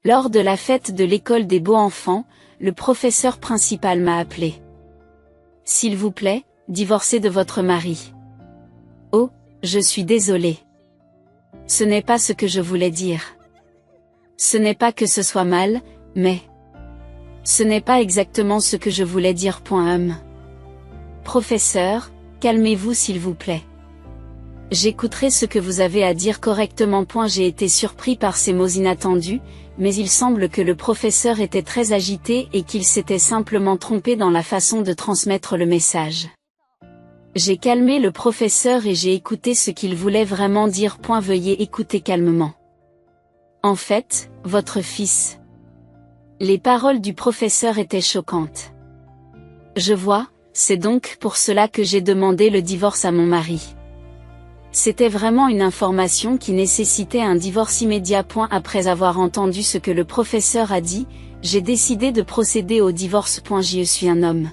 Lors de la fête de l'école des beaux enfants, le professeur principal m'a appelé. S'il vous plaît, divorcez de votre mari. Oh, je suis désolée. Ce n'est pas ce que je voulais dire. Ce n'est pas que ce soit mal, mais... Ce n'est pas exactement ce que je voulais dire. Professeur, calmez-vous s'il vous plaît. J'écouterai ce que vous avez à dire correctement. J'ai été surpris par ces mots inattendus, mais il semble que le professeur était très agité et qu'il s'était simplement trompé dans la façon de transmettre le message. J'ai calmé le professeur et j'ai écouté ce qu'il voulait vraiment dire. Veuillez écouter calmement. En fait, votre fils... Les paroles du professeur étaient choquantes. Je vois, c'est donc pour cela que j'ai demandé le divorce à mon mari. C'était vraiment une information qui nécessitait un divorce immédiat. Après avoir entendu ce que le professeur a dit, j'ai décidé de procéder au divorce. Je suis un homme.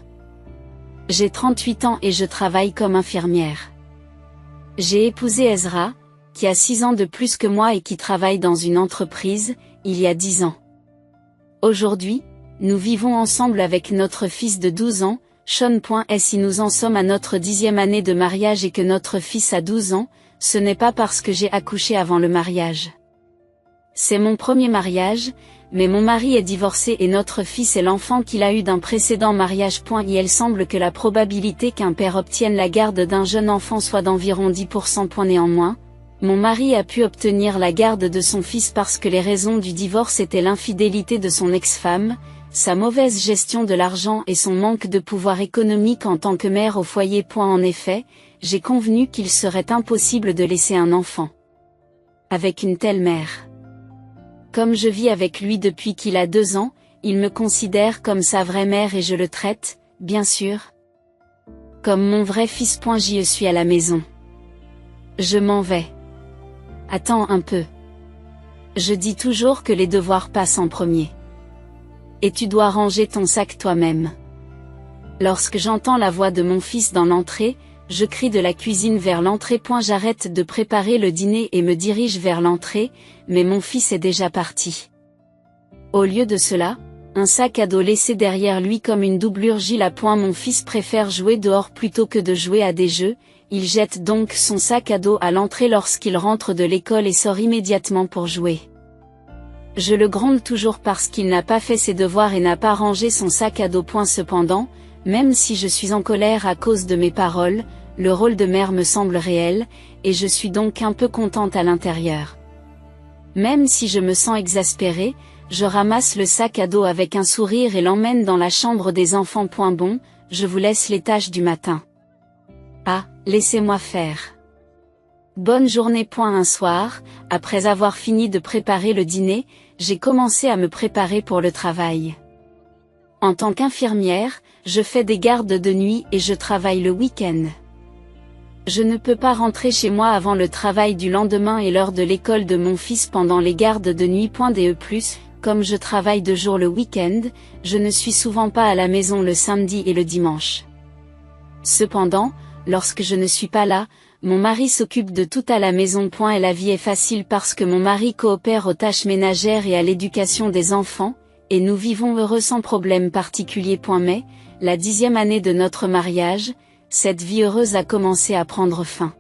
J'ai 38 ans et je travaille comme infirmière. J'ai épousé Ezra, qui a 6 ans de plus que moi et qui travaille dans une entreprise, il y a 10 ans. Aujourd'hui, nous vivons ensemble avec notre fils de 12 ans, Sean. Si nous en sommes à notre 10e année de mariage et que notre fils a 12 ans, ce n'est pas parce que j'ai accouché avant le mariage. C'est mon premier mariage, mais mon mari est divorcé et notre fils est l'enfant qu'il a eu d'un précédent mariage. Il semble que la probabilité qu'un père obtienne la garde d'un jeune enfant soit d'environ 10%. Néanmoins, mon mari a pu obtenir la garde de son fils parce que les raisons du divorce étaient l'infidélité de son ex-femme, sa mauvaise gestion de l'argent et son manque de pouvoir économique en tant que mère au foyer. En effet, j'ai convenu qu'il serait impossible de laisser un enfant avec une telle mère. Comme je vis avec lui depuis qu'il a 2 ans, il me considère comme sa vraie mère et je le traite, bien sûr, comme mon vrai fils. Je suis à la maison. Je m'en vais. Attends un peu. Je dis toujours que les devoirs passent en premier. Et tu dois ranger ton sac toi-même. Lorsque j'entends la voix de mon fils dans l'entrée, je crie de la cuisine vers l'entrée. J'arrête de préparer le dîner et me dirige vers l'entrée, mais mon fils est déjà parti. Au lieu de cela, un sac à dos laissé derrière lui comme une doublure gît là. Mon fils préfère jouer dehors plutôt que de jouer à des jeux, il jette donc son sac à dos à l'entrée lorsqu'il rentre de l'école et sort immédiatement pour jouer. Je le gronde toujours parce qu'il n'a pas fait ses devoirs et n'a pas rangé son sac à dos. Cependant, même si je suis en colère à cause de mes paroles, le rôle de mère me semble réel, et je suis donc un peu contente à l'intérieur. Même si je me sens exaspérée, je ramasse le sac à dos avec un sourire et l'emmène dans la chambre des enfants. Bon, je vous laisse les tâches du matin. Ah, laissez-moi faire. Bonne journée. Un soir, après avoir fini de préparer le dîner, j'ai commencé à me préparer pour le travail. En tant qu'infirmière, je fais des gardes de nuit et je travaille le week-end. Je ne peux pas rentrer chez moi avant le travail du lendemain et l'heure de l'école de mon fils pendant les gardes de nuit. Comme je travaille 2 jours le week-end, je ne suis souvent pas à la maison le samedi et le dimanche. Cependant, lorsque je ne suis pas là, mon mari s'occupe de tout à la maison. Et la vie est facile parce que mon mari coopère aux tâches ménagères et à l'éducation des enfants, et nous vivons heureux sans problème particulier. Mais, la 10e année de notre mariage, cette vie heureuse a commencé à prendre fin.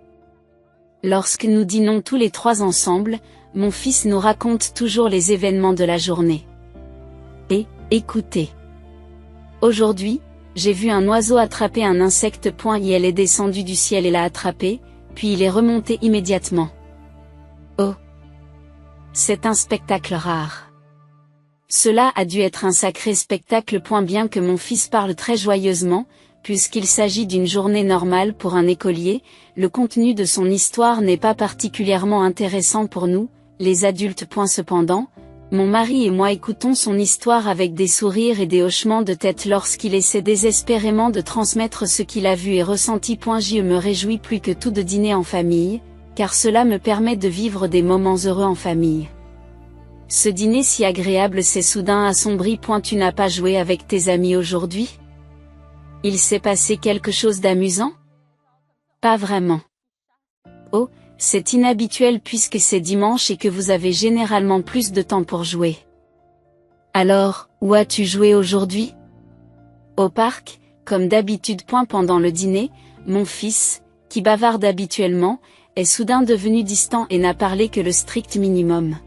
Lorsque nous dînons tous les 3 ensemble, mon fils nous raconte toujours les événements de la journée. Et, écoutez. Aujourd'hui, j'ai vu un oiseau attraper un insecte. Elle est descendue du ciel et l'a attrapé, puis il est remonté immédiatement. Oh! C'est un spectacle rare. Cela a dû être un sacré spectacle. Bien que mon fils parle très joyeusement, puisqu'il s'agit d'une journée normale pour un écolier, le contenu de son histoire n'est pas particulièrement intéressant pour nous, les adultes. Cependant, mon mari et moi écoutons son histoire avec des sourires et des hochements de tête lorsqu'il essaie désespérément de transmettre ce qu'il a vu et ressenti. Je me réjouis plus que tout de dîner en famille, car cela me permet de vivre des moments heureux en famille. Ce dîner si agréable s'est soudain assombri. Tu n'as pas joué avec tes amis aujourd'hui? Il s'est passé quelque chose d'amusant? Pas vraiment. Oh, c'est inhabituel puisque c'est dimanche et que vous avez généralement plus de temps pour jouer. Alors, où as-tu joué aujourd'hui? Au parc, comme d'habitude. Pendant le dîner, mon fils, qui bavarde habituellement, est soudain devenu distant et n'a parlé que le strict minimum.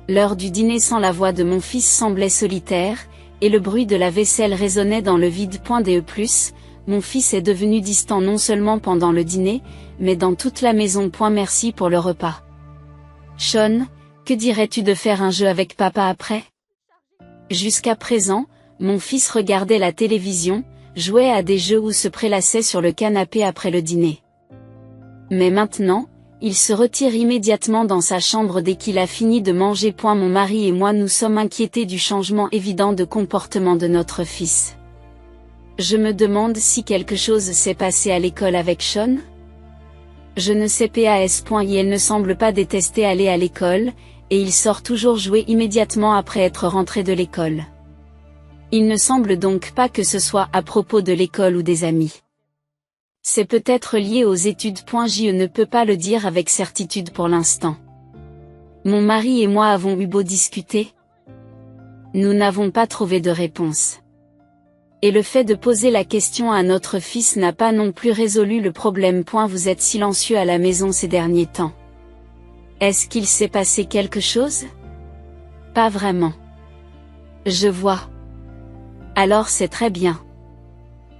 L'heure du dîner sans la voix de mon fils semblait solitaire, et le bruit de la vaisselle résonnait dans le vide. Mon fils est devenu distant non seulement pendant le dîner, mais dans toute la maison. Merci pour le repas. Sean, que dirais-tu de faire un jeu avec papa après? Jusqu'à présent, mon fils regardait la télévision, jouait à des jeux ou se prélassait sur le canapé après le dîner. Mais maintenant, il se retire immédiatement dans sa chambre dès qu'il a fini de manger. Mon mari et moi nous sommes inquiétés du changement évident de comportement de notre fils. Je me demande si quelque chose s'est passé à l'école avec Sean. Je ne sais pas. Il ne semble pas détester aller à l'école, et il sort toujours jouer immédiatement après être rentré de l'école. Il ne semble donc pas que ce soit à propos de l'école ou des amis. C'est peut-être lié aux études. Je ne peux pas le dire avec certitude pour l'instant. Mon mari et moi avons eu beau discuter. Nous n'avons pas trouvé de réponse. Et le fait de poser la question à notre fils n'a pas non plus résolu le problème. Vous êtes silencieux à la maison ces derniers temps. Est-ce qu'il s'est passé quelque chose? Pas vraiment. Je vois. Alors c'est très bien.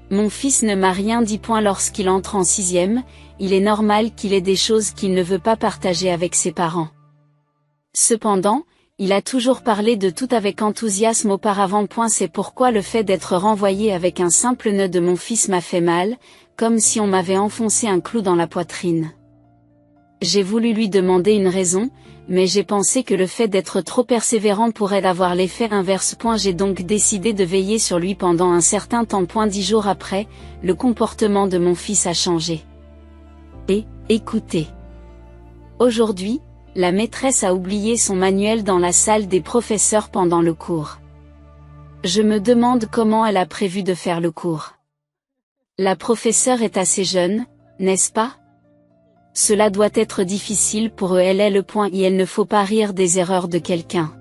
Mon fils ne m'a rien dit. Lorsqu'il entre en 6e, il est normal qu'il ait des choses qu'il ne veut pas partager avec ses parents. Cependant, il a toujours parlé de tout avec enthousiasme auparavant. C'est pourquoi le fait d'être renvoyé avec un simple nœud de mon fils m'a fait mal, comme si on m'avait enfoncé un clou dans la poitrine. J'ai voulu lui demander une raison, mais j'ai pensé que le fait d'être trop persévérant pourrait avoir l'effet inverse. J'ai donc décidé de veiller sur lui pendant un certain temps. 10 jours après, le comportement de mon fils a changé. Et, écoutez. Aujourd'hui, la maîtresse a oublié son manuel dans la salle des professeurs pendant le cours. Je me demande comment elle a prévu de faire le cours. La professeure est assez jeune, n'est-ce pas? Cela doit être difficile pour eux. Elle est le point et il ne faut pas rire des erreurs de quelqu'un.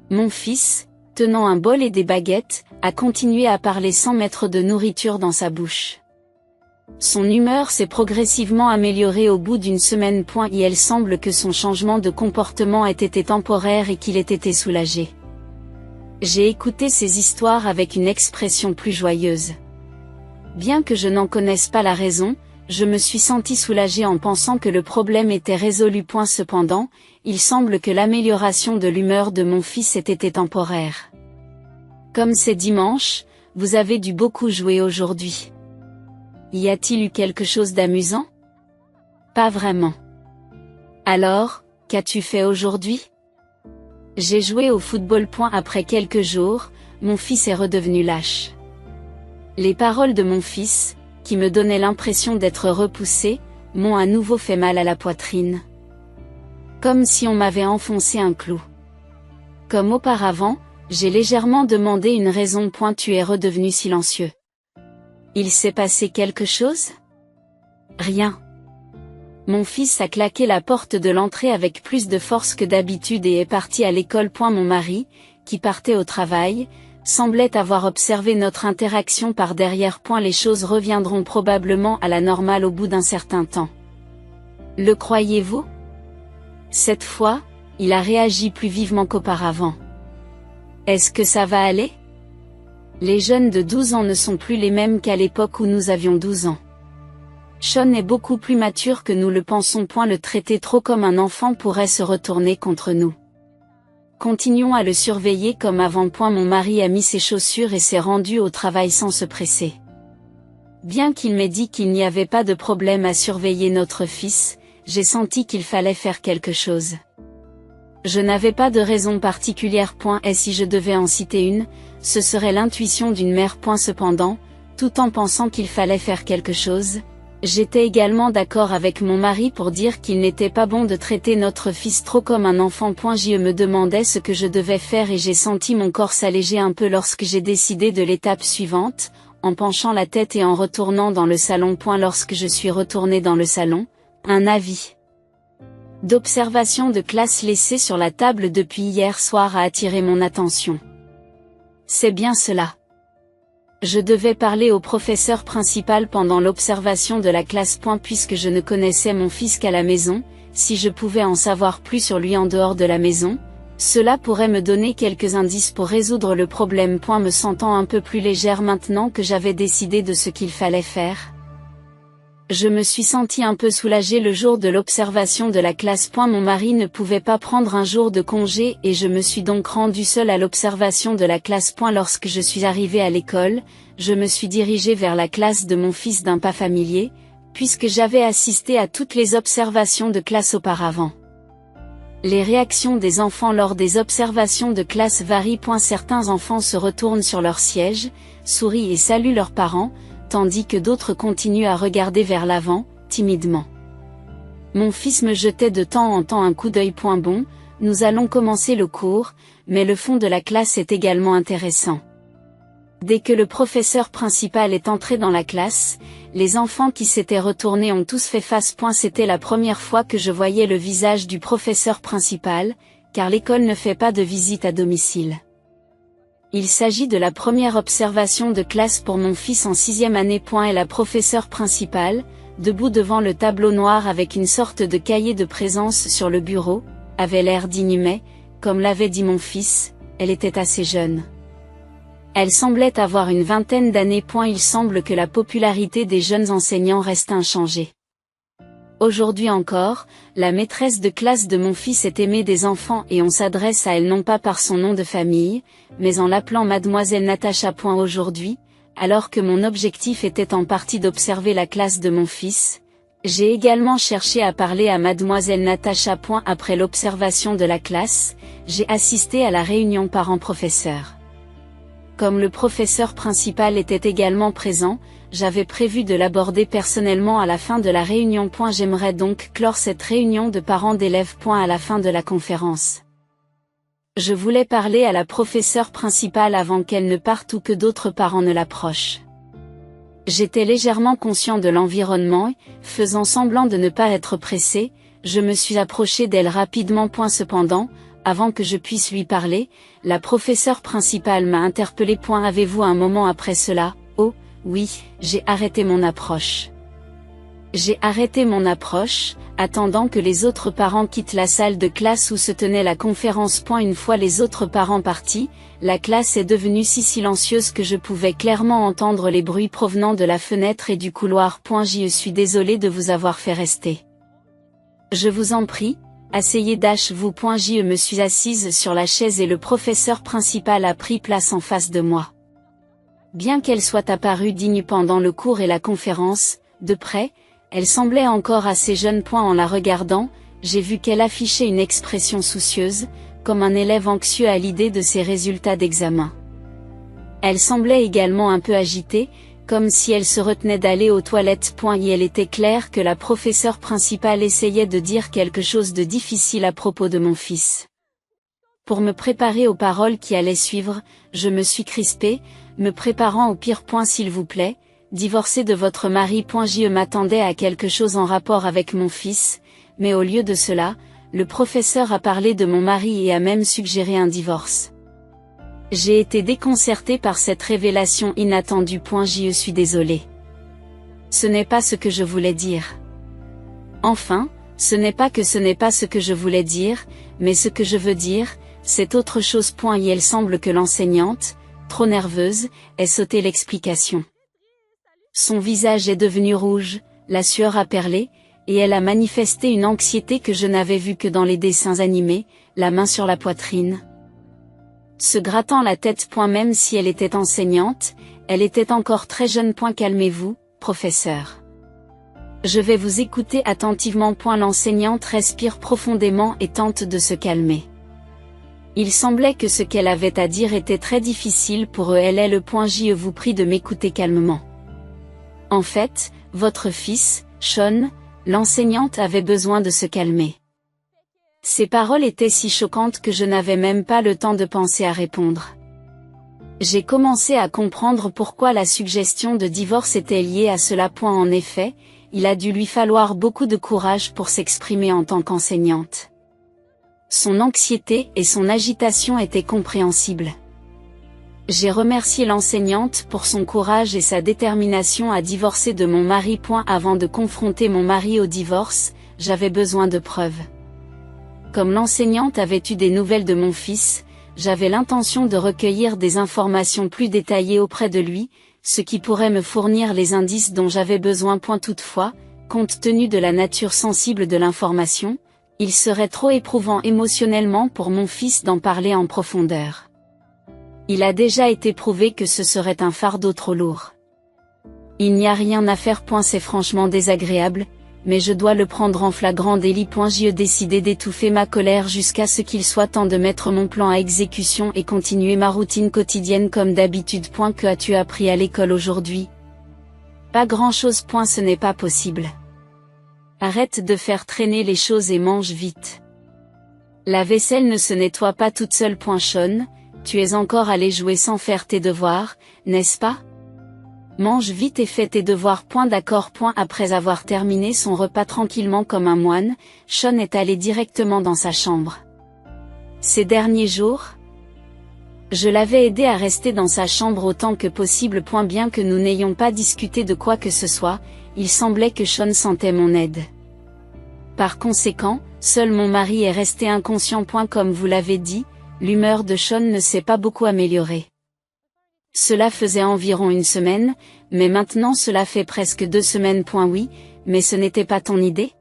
Mon fils, tenant un bol et des baguettes, a continué à parler sans mettre de nourriture dans sa bouche. Son humeur s'est progressivement améliorée au bout d'une semaine. Et elle semble que son changement de comportement ait été temporaire et qu'il ait été soulagé. J'ai écouté ces histoires avec une expression plus joyeuse. Bien que je n'en connaisse pas la raison, je me suis senti soulagé en pensant que le problème était résolu. Cependant, il semble que l'amélioration de l'humeur de mon fils ait été temporaire. Comme c'est dimanche, vous avez dû beaucoup jouer aujourd'hui. Y a-t-il eu quelque chose d'amusant? Pas vraiment. Alors, qu'as-tu fait aujourd'hui? J'ai joué au football. Après quelques jours, mon fils est redevenu lâche. Les paroles de mon fils, qui me donnaient l'impression d'être repoussé, m'ont à nouveau fait mal à la poitrine. Comme si on m'avait enfoncé un clou. Comme auparavant, j'ai légèrement demandé une raison. Tu es redevenu silencieux. Il s'est passé quelque chose? Rien. Mon fils a claqué la porte de l'entrée avec plus de force que d'habitude et est parti à l'école. Mon mari, qui partait au travail, semblait avoir observé notre interaction par derrière. Les choses reviendront probablement à la normale au bout d'un certain temps. Le croyez-vous? Cette fois, il a réagi plus vivement qu'auparavant. Est-ce que ça va aller? Les jeunes de 12 ans ne sont plus les mêmes qu'à l'époque où nous avions 12 ans. Sean est beaucoup plus mature que nous le pensons. Le traiter trop comme un enfant pourrait se retourner contre nous. Continuons à le surveiller comme avant. Mon mari a mis ses chaussures et s'est rendu au travail sans se presser. Bien qu'il m'ait dit qu'il n'y avait pas de problème à surveiller notre fils, j'ai senti qu'il fallait faire quelque chose. Je n'avais pas de raison particulière. Et si je devais en citer une, ce serait l'intuition d'une mère. Cependant, tout en pensant qu'il fallait faire quelque chose, j'étais également d'accord avec mon mari pour dire qu'il n'était pas bon de traiter notre fils trop comme un enfant. Je me demandais ce que je devais faire et j'ai senti mon corps s'alléger un peu lorsque j'ai décidé de l'étape suivante, en penchant la tête et en retournant dans le salon. Lorsque je suis retourné dans le salon, un avis. d'observation de classe laissée sur la table depuis hier soir a attiré mon attention. C'est bien cela. Je devais parler au professeur principal pendant l'observation de la classe. Puisque je ne connaissais mon fils qu'à la maison, si je pouvais en savoir plus sur lui en dehors de la maison, cela pourrait me donner quelques indices pour résoudre le problème. Me sentant un peu plus légère maintenant que j'avais décidé de ce qu'il fallait faire. Je me suis sentie un peu soulagée le jour de l'observation de la classe. Mon mari ne pouvait pas prendre un jour de congé et je me suis donc rendue seule à l'observation de la classe. Lorsque je suis arrivée à l'école, je me suis dirigée vers la classe de mon fils d'un pas familier, puisque j'avais assisté à toutes les observations de classe auparavant. Les réactions des enfants lors des observations de classe varient. Certains enfants se retournent sur leur siège, sourient et saluent leurs parents, tandis que d'autres continuent à regarder vers l'avant, timidement. Mon fils me jetait de temps en temps un coup d'œil. Bon, nous allons commencer le cours, mais le fond de la classe est également intéressant. Dès que le professeur principal est entré dans la classe, les enfants qui s'étaient retournés ont tous fait face. C'était la première fois que je voyais le visage du professeur principal, car l'école ne fait pas de visite à domicile. Il s'agit de la première observation de classe pour mon fils en 6e année. Et la professeure principale, debout devant le tableau noir avec une sorte de cahier de présence sur le bureau, avait l'air digne mais, comme l'avait dit mon fils, elle était assez jeune. Elle semblait avoir une vingtaine d'années. Il semble que la popularité des jeunes enseignants reste inchangée. Aujourd'hui encore, la maîtresse de classe de mon fils est aimée des enfants et on s'adresse à elle non pas par son nom de famille, mais en l'appelant Mademoiselle Natacha. Aujourd'hui, alors que mon objectif était en partie d'observer la classe de mon fils, j'ai également cherché à parler à Mademoiselle Natacha. Après l'observation de la classe, j'ai assisté à la réunion parents-professeurs. Comme le professeur principal était également présent, j'avais prévu de l'aborder personnellement à la fin de la réunion. J'aimerais donc clore cette réunion de parents d'élèves. À la fin de la conférence. Je voulais parler à la professeure principale avant qu'elle ne parte ou que d'autres parents ne l'approchent. J'étais légèrement conscient de l'environnement et, faisant semblant de ne pas être pressé, je me suis approché d'elle rapidement. Cependant, avant que je puisse lui parler, la professeure principale m'a interpellé. Avez-vous un moment après cela? Oh, oui, j'ai arrêté mon approche. J'ai arrêté mon approche, attendant que les autres parents quittent la salle de classe où se tenait la conférence. Une fois les autres parents partis, la classe est devenue si silencieuse que je pouvais clairement entendre les bruits provenant de la fenêtre et du couloir. Je suis désolée de vous avoir fait rester. Je vous en prie. Asseyez-vous. Je me suis assise sur la chaise et le professeur principal a pris place en face de moi. Bien qu'elle soit apparue digne pendant le cours et la conférence, de près, elle semblait encore assez jeune. En la regardant, j'ai vu qu'elle affichait une expression soucieuse, comme un élève anxieux à l'idée de ses résultats d'examen. Elle semblait également un peu agitée, comme si elle se retenait d'aller aux toilettes. Il était clair que la professeure principale essayait de dire quelque chose de difficile à propos de mon fils. Pour me préparer aux paroles qui allaient suivre, je me suis crispée, me préparant au pire. S'il vous plaît, divorcez de votre mari. Je m'attendais à quelque chose en rapport avec mon fils, mais au lieu de cela, le professeur a parlé de mon mari et a même suggéré un divorce. J'ai été déconcertée par cette révélation inattendue. Je suis désolée. Ce n'est pas ce que je voulais dire. Enfin, ce n'est pas ce que je voulais dire, mais ce que je veux dire, c'est autre chose. Il semble que l'enseignante, trop nerveuse, ait sauté l'explication. Son visage est devenu rouge, la sueur a perlé, et elle a manifesté une anxiété que je n'avais vue que dans les dessins animés, la main sur la poitrine. Se grattant la tête. Même si elle était enseignante, elle était encore très jeune. Calmez-vous, professeur. Je vais vous écouter attentivement. L'enseignante respire profondément et tente de se calmer. Il semblait que ce qu'elle avait à dire était très difficile pour eux. Elle est le point. Je vous prie de m'écouter calmement. En fait, votre fils, Sean, l'enseignante avait besoin de se calmer. Ces paroles étaient si choquantes que je n'avais même pas le temps de penser à répondre. J'ai commencé à comprendre pourquoi la suggestion de divorce était liée à cela. En effet, il a dû lui falloir beaucoup de courage pour s'exprimer en tant qu'enseignante. Son anxiété et son agitation étaient compréhensibles. J'ai remercié l'enseignante pour son courage et sa détermination à divorcer de mon mari. Avant de confronter mon mari au divorce, j'avais besoin de preuves. Comme l'enseignante avait eu des nouvelles de mon fils, j'avais l'intention de recueillir des informations plus détaillées auprès de lui, ce qui pourrait me fournir les indices dont j'avais besoin. Toutefois, compte tenu de la nature sensible de l'information, il serait trop éprouvant émotionnellement pour mon fils d'en parler en profondeur. Il a déjà été prouvé que ce serait un fardeau trop lourd. Il n'y a rien à faire. C'est franchement désagréable, mais je dois le prendre en flagrant délit. J'ai décidé d'étouffer ma colère jusqu'à ce qu'il soit temps de mettre mon plan à exécution et continuer ma routine quotidienne comme d'habitude. Que as-tu appris à l'école aujourd'hui? Pas grand-chose. Ce n'est pas possible. Arrête de faire traîner les choses et mange vite. La vaisselle ne se nettoie pas toute seule. Sean, tu es encore allé jouer sans faire tes devoirs, n'est-ce pas? Mange vite et fais tes devoirs. D'accord. Après avoir terminé son repas tranquillement comme un moine, Sean est allé directement dans sa chambre. Ces derniers jours, je l'avais aidé à rester dans sa chambre autant que possible. Bien que nous n'ayons pas discuté de quoi que ce soit, il semblait que Sean sentait mon aide. Par conséquent, seul mon mari est resté inconscient. Comme vous l'avez dit, l'humeur de Sean ne s'est pas beaucoup améliorée. Cela faisait environ une semaine, mais maintenant cela fait presque 2 semaines. Oui, mais ce n'était pas ton idée?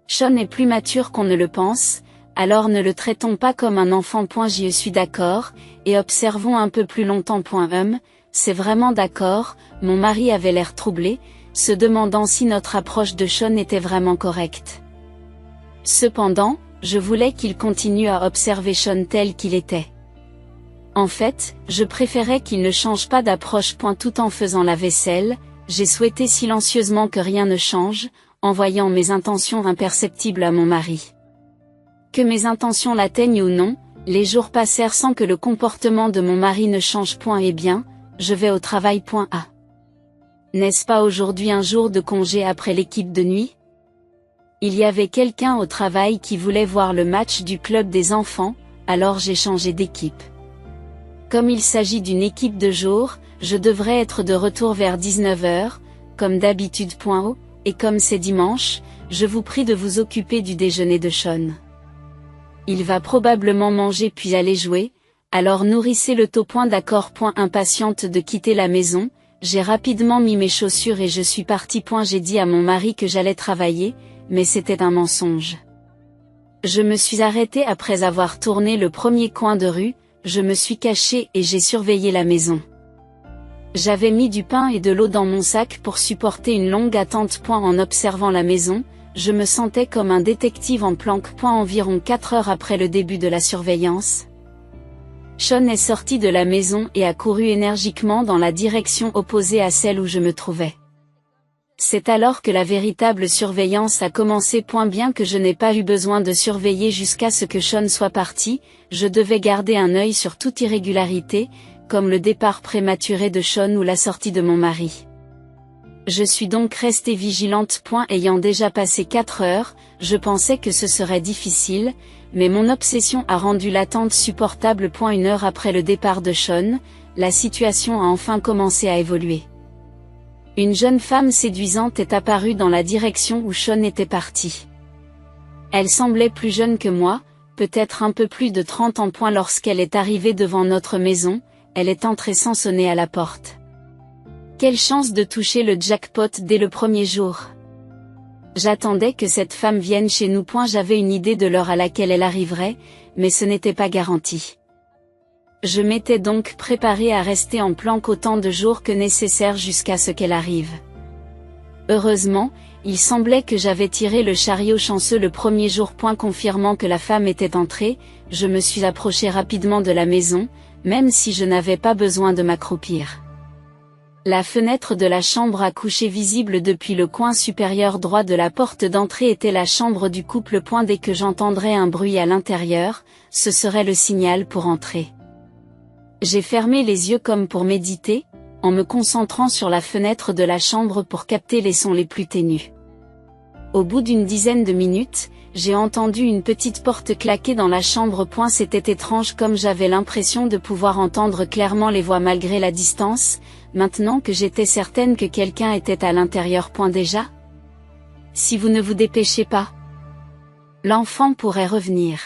Sean est plus mature qu'on ne le pense, alors ne le traitons pas comme un enfant. J'y suis d'accord, et observons un peu plus longtemps. C'est vraiment d'accord. Mon mari avait l'air troublé, se demandant si notre approche de Sean était vraiment correcte. Cependant, je voulais qu'il continue à observer Sean tel qu'il était. En fait, je préférais qu'il ne change pas d'approche. Tout en faisant la vaisselle, j'ai souhaité silencieusement que rien ne change, en voyant mes intentions imperceptibles à mon mari. Que mes intentions l'atteignent ou non, les jours passèrent sans que le comportement de mon mari ne change. Eh bien, je vais au travail. N'est-ce pas aujourd'hui un jour de congé après l'équipe de nuit? Il y avait quelqu'un au travail qui voulait voir le match du club des enfants, alors j'ai changé d'équipe. Comme il s'agit d'une équipe de jour, je devrais être de retour vers 19h, comme d'habitude. Et comme c'est dimanche, je vous prie de vous occuper du déjeuner de Sean. Il va probablement manger puis aller jouer, alors nourrissez-le tôt. D'accord. Impatiente de quitter la maison, j'ai rapidement mis mes chaussures et je suis partie. J'ai dit à mon mari que j'allais travailler, mais c'était un mensonge. Je me suis arrêtée après avoir tourné le premier coin de rue, je me suis cachée et j'ai surveillé la maison. J'avais mis du pain et de l'eau dans mon sac pour supporter une longue attente. En observant la maison, je me sentais comme un détective en planque. Environ 4 heures après le début de la surveillance, Sean est sorti de la maison et a couru énergiquement dans la direction opposée à celle où je me trouvais. C'est alors que la véritable surveillance a commencé. Bien que je n'ai pas eu besoin de surveiller jusqu'à ce que Sean soit parti, je devais garder un œil sur toute irrégularité, comme le départ prématuré de Sean ou la sortie de mon mari. Je suis donc restée vigilante. Ayant déjà passé 4 heures, je pensais que ce serait difficile, mais mon obsession a rendu l'attente supportable. 1 heure après le départ de Sean, la situation a enfin commencé à évoluer. Une jeune femme séduisante est apparue dans la direction où Sean était parti. Elle semblait plus jeune que moi, peut-être un peu plus de 30 ans. Lorsqu'elle est arrivée devant notre maison, elle est entrée sans sonner à la porte. Quelle chance de toucher le jackpot dès le premier jour. J'attendais que cette femme vienne chez nous. J'avais une idée de l'heure à laquelle elle arriverait, mais ce n'était pas garanti. Je m'étais donc préparée à rester en planque autant de jours que nécessaire jusqu'à ce qu'elle arrive. Heureusement, il semblait que j'avais tiré le chariot chanceux le premier jour. Confirmant que la femme était entrée, je me suis approchée rapidement de la maison, même si je n'avais pas besoin de m'accroupir. La fenêtre de la chambre à coucher visible depuis le coin supérieur droit de la porte d'entrée était la chambre du couple. Dès que j'entendrais un bruit à l'intérieur, ce serait le signal pour entrer. J'ai fermé les yeux comme pour méditer, en me concentrant sur la fenêtre de la chambre pour capter les sons les plus ténus. Au bout d'une dizaine de minutes, j'ai entendu une petite porte claquer dans la chambre. C'était étrange, comme j'avais l'impression de pouvoir entendre clairement les voix malgré la distance, maintenant que j'étais certaine que quelqu'un était à l'intérieur. Déjà. Si vous ne vous dépêchez pas, l'enfant pourrait revenir.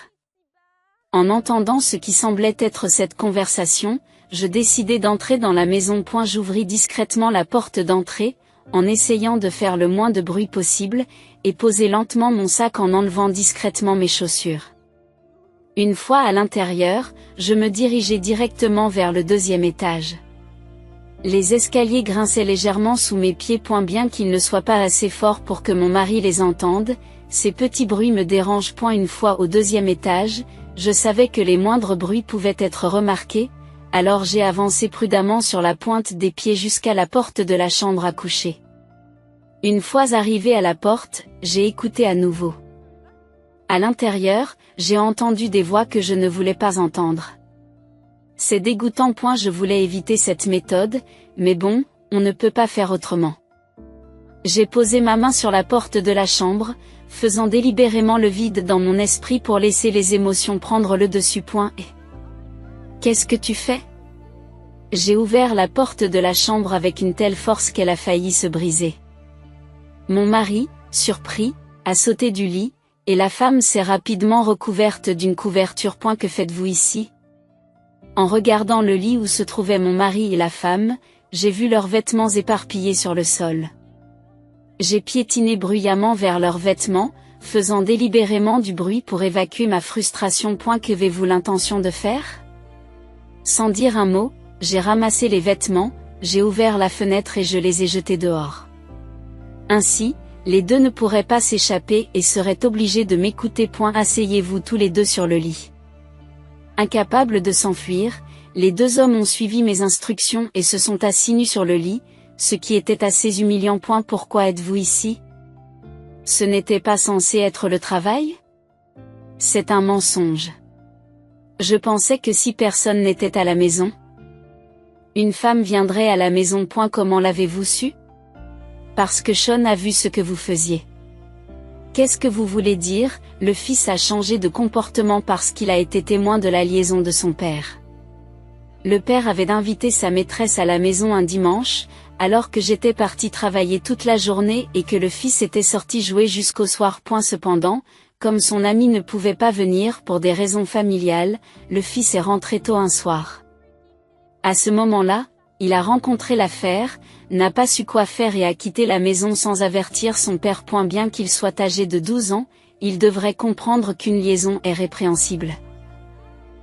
En entendant ce qui semblait être cette conversation, je décidai d'entrer dans la maison. J'ouvris discrètement la porte d'entrée, en essayant de faire le moins de bruit possible, et posai lentement mon sac en enlevant discrètement mes chaussures. Une fois à l'intérieur, je me dirigeai directement vers le 2e étage. Les escaliers grinçaient légèrement sous mes pieds. Bien qu'ils ne soient pas assez forts pour que mon mari les entende, ces petits bruits me dérangent. Une fois au 2e étage, je savais que les moindres bruits pouvaient être remarqués, alors j'ai avancé prudemment sur la pointe des pieds jusqu'à la porte de la chambre à coucher. Une fois arrivé à la porte, j'ai écouté à nouveau. À l'intérieur, j'ai entendu des voix que je ne voulais pas entendre. C'est dégoûtant. Je voulais éviter cette méthode, mais bon, on ne peut pas faire autrement. J'ai posé ma main sur la porte de la chambre, faisant délibérément le vide dans mon esprit pour laisser les émotions prendre le dessus. Et qu'est-ce que tu fais? J'ai ouvert la porte de la chambre avec une telle force qu'elle a failli se briser. Mon mari, surpris, a sauté du lit, et la femme s'est rapidement recouverte d'une couverture. Que faites-vous ici? En regardant le lit où se trouvaient mon mari et la femme, j'ai vu leurs vêtements éparpillés sur le sol. J'ai piétiné bruyamment vers leurs vêtements, faisant délibérément du bruit pour évacuer ma frustration. Qu'avez-vous l'intention de faire? Sans dire un mot, j'ai ramassé les vêtements, j'ai ouvert la fenêtre et je les ai jetés dehors. Ainsi, les deux ne pourraient pas s'échapper et seraient obligés de m'écouter. Asseyez-vous tous les deux sur le lit. Incapables de s'enfuir, les deux hommes ont suivi mes instructions et se sont assis nus sur le lit, ce qui était assez humiliant. Pourquoi êtes-vous ici? Ce n'était pas censé être le travail? C'est un mensonge. Je pensais que si personne n'était à la maison, une femme viendrait à la maison. Comment l'avez-vous su? Parce que Sean a vu ce que vous faisiez. Qu'est-ce que vous voulez dire? Le fils a changé de comportement parce qu'il a été témoin de la liaison de son père. Le père avait invité sa maîtresse à la maison un dimanche, alors que j'étais partie travailler toute la journée et que le fils était sorti jouer jusqu'au soir. Cependant, comme son ami ne pouvait pas venir pour des raisons familiales, le fils est rentré tôt un soir. À ce moment-là, il a rencontré l'affaire, n'a pas su quoi faire et a quitté la maison sans avertir son père. Bien qu'il soit âgé de 12 ans, il devrait comprendre qu'une liaison est répréhensible.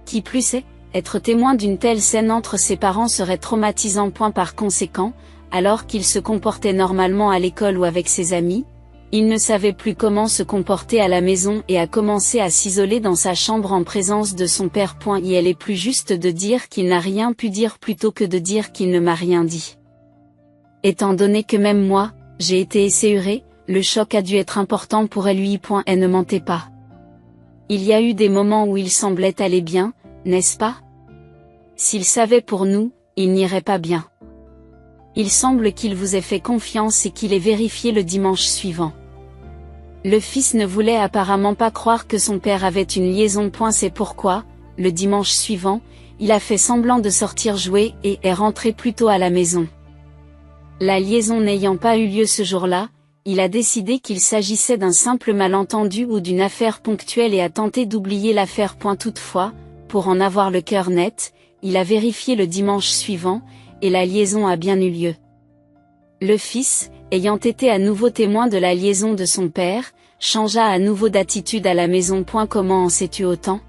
Qui plus est, être témoin d'une telle scène entre ses parents serait traumatisant. Par conséquent, alors qu'il se comportait normalement à l'école ou avec ses amis, il ne savait plus comment se comporter à la maison et a commencé à s'isoler dans sa chambre en présence de son père. Il est plus juste de dire qu'il n'a rien pu dire plutôt que de dire qu'il ne m'a rien dit. Étant donné que même moi, j'ai été esséurée, le choc a dû être important pour lui. Elle ne mentait pas. Il y a eu des moments où il semblait aller bien, n'est-ce pas? S'il savait pour nous, il n'irait pas bien. Il semble qu'il vous ait fait confiance et qu'il ait vérifié le dimanche suivant. Le fils ne voulait apparemment pas croire que son père avait une liaison. C'est pourquoi, le dimanche suivant, il a fait semblant de sortir jouer et est rentré plus tôt à la maison. La liaison n'ayant pas eu lieu ce jour-là, il a décidé qu'il s'agissait d'un simple malentendu ou d'une affaire ponctuelle et a tenté d'oublier l'affaire. Toutefois, pour en avoir le cœur net, il a vérifié le dimanche suivant, et la liaison a bien eu lieu. Le fils, ayant été à nouveau témoin de la liaison de son père, changea à nouveau d'attitude à la maison. Comment en sais-tu autant?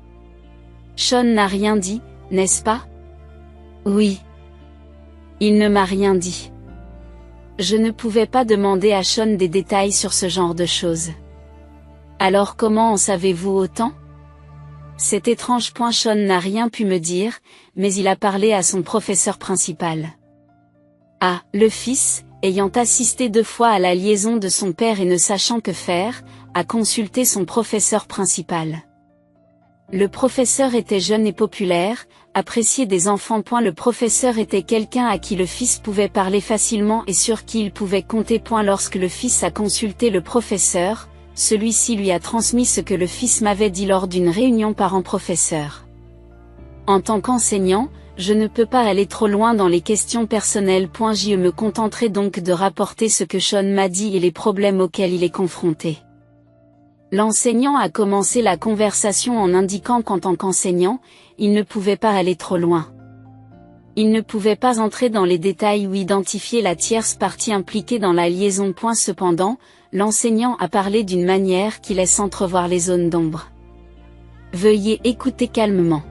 Sean n'a rien dit, n'est-ce pas? Oui. Il ne m'a rien dit. Je ne pouvais pas demander à Sean des détails sur ce genre de choses. Alors comment en savez-vous autant? C'est étrange. Sean n'a rien pu me dire, mais il a parlé à son professeur principal. Ah, le fils, ayant assisté 2 fois à la liaison de son père et ne sachant que faire, a consulté son professeur principal. Le professeur était jeune et populaire, apprécié des enfants. Le professeur était quelqu'un à qui le fils pouvait parler facilement et sur qui il pouvait compter. Lorsque le fils a consulté le professeur, celui-ci lui a transmis ce que le fils m'avait dit lors d'une réunion parents-professeurs. En tant qu'enseignant, je ne peux pas aller trop loin dans les questions personnelles. Je me contenterai donc de rapporter ce que Sean m'a dit et les problèmes auxquels il est confronté. L'enseignant a commencé la conversation en indiquant qu'en tant qu'enseignant, il ne pouvait pas aller trop loin. Il ne pouvait pas entrer dans les détails ou identifier la tierce partie impliquée dans la liaison. Cependant, l'enseignant a parlé d'une manière qui laisse entrevoir les zones d'ombre. Veuillez écouter calmement.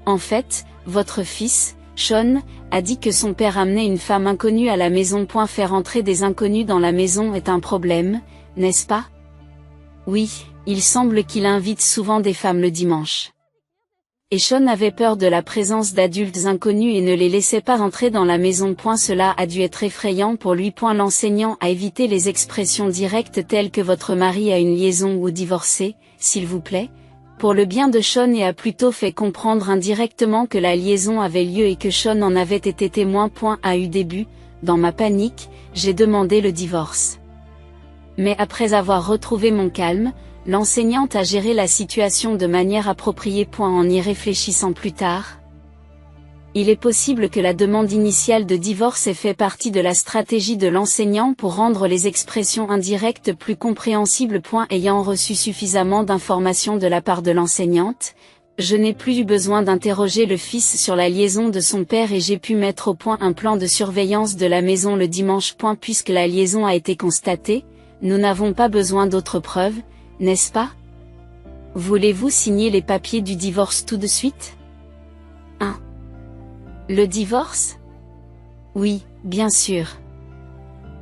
En fait, votre fils, Sean, a dit que son père amenait une femme inconnue à la maison. Faire entrer des inconnus dans la maison est un problème, n'est-ce pas? Oui, il semble qu'il invite souvent des femmes le dimanche. Et Sean avait peur de la présence d'adultes inconnus et ne les laissait pas entrer dans la maison. Cela a dû être effrayant pour lui. L'enseignant a évité les expressions directes telles que votre mari a une liaison ou divorcé, s'il vous plaît, pour le bien de Sean, et a plutôt fait comprendre indirectement que la liaison avait lieu et que Sean en avait été témoin. A eu début, dans ma panique, j'ai demandé le divorce. Mais après avoir retrouvé mon calme, l'enseignante a géré la situation de manière appropriée. En y réfléchissant plus tard, il est possible que la demande initiale de divorce ait fait partie de la stratégie de l'enseignant pour rendre les expressions indirectes plus compréhensibles. Ayant reçu suffisamment d'informations de la part de l'enseignante, je n'ai plus eu besoin d'interroger le fils sur la liaison de son père et j'ai pu mettre au point un plan de surveillance de la maison le dimanche. Puisque la liaison a été constatée, nous n'avons pas besoin d'autres preuves, n'est-ce pas? Voulez-vous signer les papiers du divorce tout de suite? 1. Le divorce? Oui, bien sûr.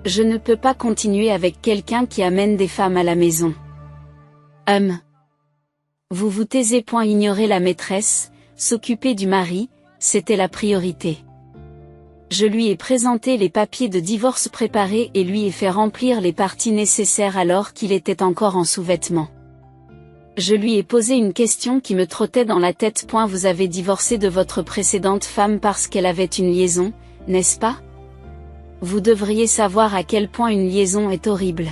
Je ne peux pas continuer avec quelqu'un qui amène des femmes à la maison. Vous vous taisez. Ignorer la maîtresse, s'occuper du mari, c'était la priorité. Je lui ai présenté les papiers de divorce préparés et lui ai fait remplir les parties nécessaires alors qu'il était encore en sous-vêtements. Je lui ai posé une question qui me trottait dans la tête. Vous avez divorcé de votre précédente femme parce qu'elle avait une liaison, n'est-ce pas? Vous devriez savoir à quel point une liaison est horrible.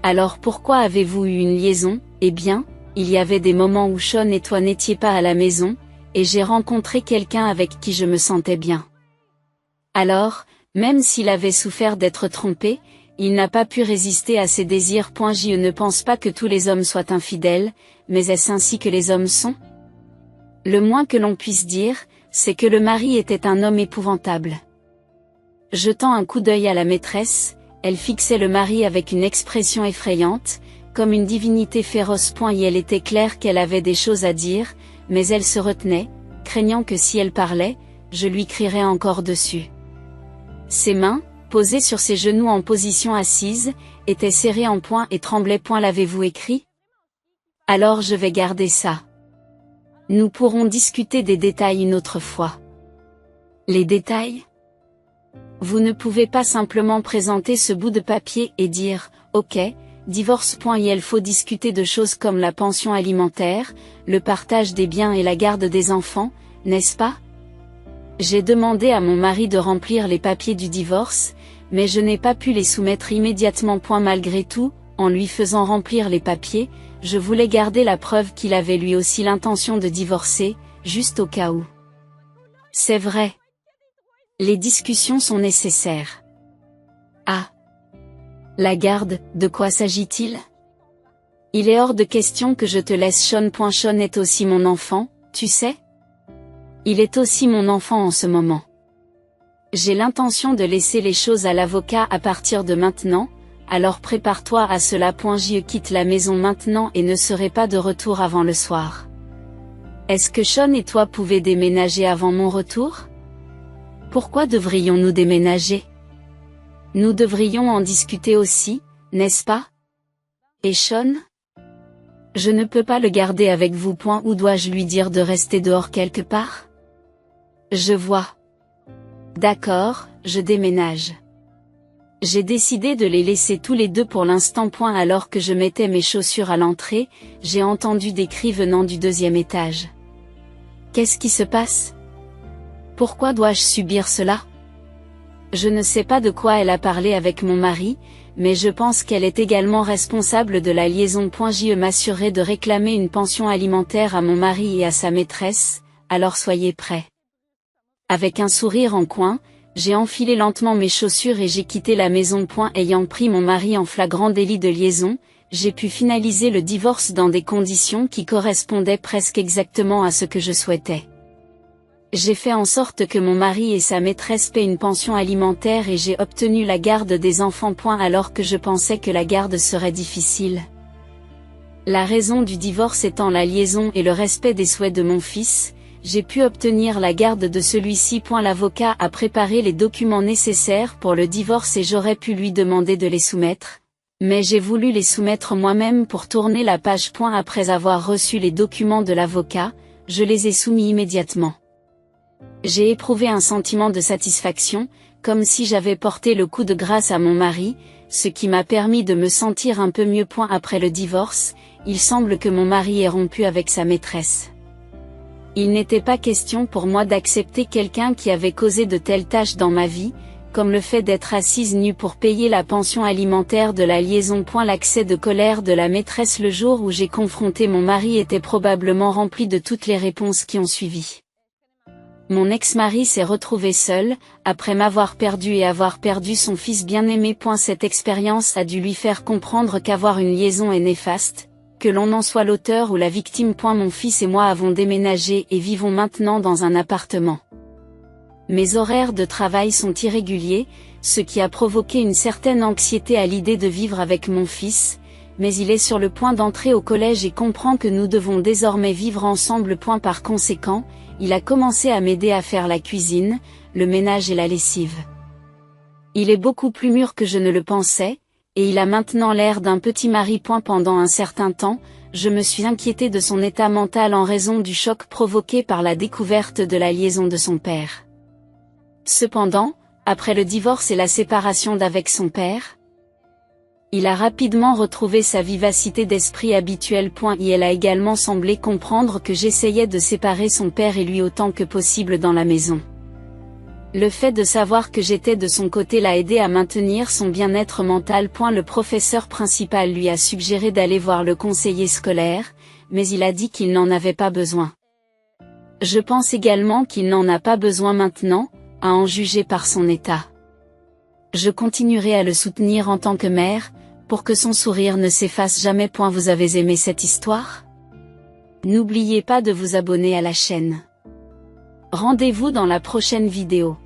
Alors pourquoi avez-vous eu une liaison? Eh bien, il y avait des moments où Sean et toi n'étiez pas à la maison, et j'ai rencontré quelqu'un avec qui je me sentais bien. Alors, même s'il avait souffert d'être trompé, il n'a pas pu résister à ses désirs. Je ne pense pas que tous les hommes soient infidèles, mais est-ce ainsi que les hommes sont? Le moins que l'on puisse dire, c'est que le mari était un homme épouvantable. Jetant un coup d'œil à la maîtresse, elle fixait le mari avec une expression effrayante, comme une divinité féroce. Et elle était claire qu'elle avait des choses à dire, mais elle se retenait, craignant que si elle parlait, je lui crierais encore dessus. Ses mains, posées sur ses genoux en position assise, étaient serrées en poing et tremblaient. L'avez-vous écrit? Alors je vais garder ça. Nous pourrons discuter des détails une autre fois. Les détails? Vous ne pouvez pas simplement présenter ce bout de papier et dire « Ok, divorce. » Il faut discuter de choses comme la pension alimentaire, le partage des biens et la garde des enfants, n'est-ce pas? J'ai demandé à mon mari de remplir les papiers du divorce, mais je n'ai pas pu les soumettre immédiatement. Malgré tout, en lui faisant remplir les papiers, je voulais garder la preuve qu'il avait lui aussi l'intention de divorcer, juste au cas où. C'est vrai. Les discussions sont nécessaires. Ah. La garde, de quoi s'agit-il? Il est hors de question que je te laisse Sean. Sean est aussi mon enfant, tu sais? Il est aussi mon enfant en ce moment. J'ai l'intention de laisser les choses à l'avocat à partir de maintenant, alors prépare-toi à cela. Je quitte la maison maintenant et ne serai pas de retour avant le soir. Est-ce que Sean et toi pouvez déménager avant mon retour? Pourquoi devrions-nous déménager? Nous devrions en discuter aussi, n'est-ce pas? Et Sean? Je ne peux pas le garder avec vous. Ou dois-je lui dire de rester dehors quelque part? Je vois. D'accord, je déménage. J'ai décidé de les laisser tous les deux pour l'instant. Alors que je mettais mes chaussures à l'entrée, j'ai entendu des cris venant du deuxième étage. Qu'est-ce qui se passe? Pourquoi dois-je subir cela? Je ne sais pas de quoi elle a parlé avec mon mari, mais je pense qu'elle est également responsable de la liaison. Je m'assurerai de réclamer une pension alimentaire à mon mari et à sa maîtresse, alors soyez prêts. Avec un sourire en coin, j'ai enfilé lentement mes chaussures et j'ai quitté la maison. Ayant pris mon mari en flagrant délit de liaison, j'ai pu finaliser le divorce dans des conditions qui correspondaient presque exactement à ce que je souhaitais. J'ai fait en sorte que mon mari et sa maîtresse paient une pension alimentaire et j'ai obtenu la garde des enfants. Alors que je pensais que la garde serait difficile. La raison du divorce étant la liaison et le respect des souhaits de mon fils, j'ai pu obtenir la garde de celui-ci. L'avocat a préparé les documents nécessaires pour le divorce et j'aurais pu lui demander de les soumettre, mais j'ai voulu les soumettre moi-même pour tourner la page. Après avoir reçu les documents de l'avocat, je les ai soumis immédiatement. J'ai éprouvé un sentiment de satisfaction, comme si j'avais porté le coup de grâce à mon mari, ce qui m'a permis de me sentir un peu mieux. Après le divorce, il semble que mon mari ait rompu avec sa maîtresse. Il n'était pas question pour moi d'accepter quelqu'un qui avait causé de telles tâches dans ma vie, comme le fait d'être assise nue pour payer la pension alimentaire de la liaison. L'accès de colère de la maîtresse le jour où j'ai confronté mon mari était probablement rempli de toutes les réponses qui ont suivi. Mon ex-mari s'est retrouvé seul, après m'avoir perdu et avoir perdu son fils bien-aimé. Cette expérience a dû lui faire comprendre qu'avoir une liaison est néfaste, que l'on en soit l'auteur ou la victime. Mon fils et moi avons déménagé et vivons maintenant dans un appartement. Mes horaires de travail sont irréguliers, ce qui a provoqué une certaine anxiété à l'idée de vivre avec mon fils, mais il est sur le point d'entrer au collège et comprend que nous devons désormais vivre ensemble. Par conséquent, il a commencé à m'aider à faire la cuisine, le ménage et la lessive. Il est beaucoup plus mûr que je ne le pensais, et il a maintenant l'air d'un petit mari. Pendant un certain temps, je me suis inquiétée de son état mental en raison du choc provoqué par la découverte de la liaison de son père. Cependant, après le divorce et la séparation d'avec son père, il a rapidement retrouvé sa vivacité d'esprit habituelle. Et elle a également semblé comprendre que j'essayais de séparer son père et lui autant que possible dans la maison. Le fait de savoir que j'étais de son côté l'a aidé à maintenir son bien-être mental. Le professeur principal lui a suggéré d'aller voir le conseiller scolaire, mais il a dit qu'il n'en avait pas besoin. Je pense également qu'il n'en a pas besoin maintenant, à en juger par son état. Je continuerai à le soutenir en tant que mère, pour que son sourire ne s'efface jamais. Vous avez aimé cette histoire? N'oubliez pas de vous abonner à la chaîne. Rendez-vous dans la prochaine vidéo.